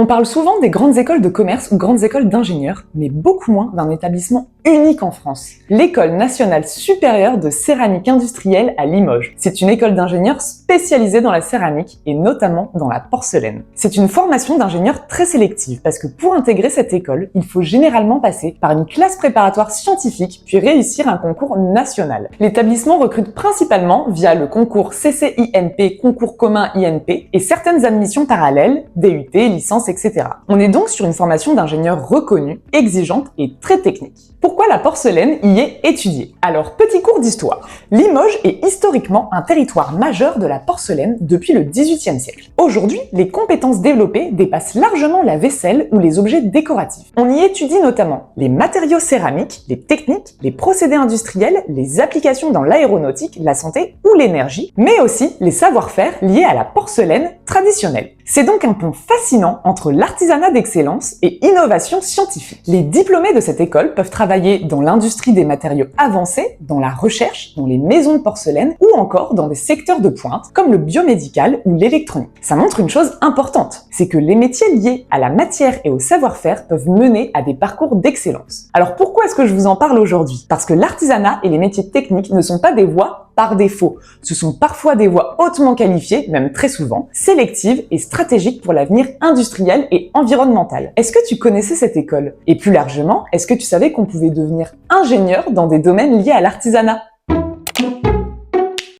On parle souvent des grandes écoles de commerce ou grandes écoles d'ingénieurs, mais beaucoup moins d'un établissement unique en France, l'École nationale supérieure de céramique industrielle à Limoges. C'est une école d'ingénieurs spécialisée dans la céramique et notamment dans la porcelaine. C'est une formation d'ingénieurs très sélective parce que pour intégrer cette école, il faut généralement passer par une classe préparatoire scientifique puis réussir un concours national. L'établissement recrute principalement via le concours CCINP, concours commun INP et certaines admissions parallèles, DUT, licence, etc. On est donc sur une formation d'ingénieurs reconnue, exigeante et très technique. Pourquoi la porcelaine y est étudiée? Alors, petit cours d'histoire. Limoges est historiquement un territoire majeur de la porcelaine depuis le XVIIIe siècle. Aujourd'hui, les compétences développées dépassent largement la vaisselle ou les objets décoratifs. On y étudie notamment les matériaux céramiques, les techniques, les procédés industriels, les applications dans l'aéronautique, la santé ou l'énergie, mais aussi les savoir-faire liés à la porcelaine traditionnelle. C'est donc un pont fascinant entre l'artisanat d'excellence et innovation scientifique. Les diplômés de cette école peuvent travailler dans l'industrie des matériaux avancés, dans la recherche, dans les maisons de porcelaine ou encore dans des secteurs de pointe comme le biomédical ou l'électronique. Ça montre une chose importante, c'est que les métiers liés à la matière et au savoir-faire peuvent mener à des parcours d'excellence. Alors pourquoi est-ce que je vous en parle aujourd'hui? Parce que l'artisanat et les métiers techniques ne sont pas des voies par défaut. Ce sont parfois des voies hautement qualifiées, même très souvent, sélectives et stratégiques pour l'avenir industriel et environnemental. Est-ce que tu connaissais cette école? Et plus largement, est-ce que tu savais qu'on pouvait devenir ingénieur dans des domaines liés à l'artisanat?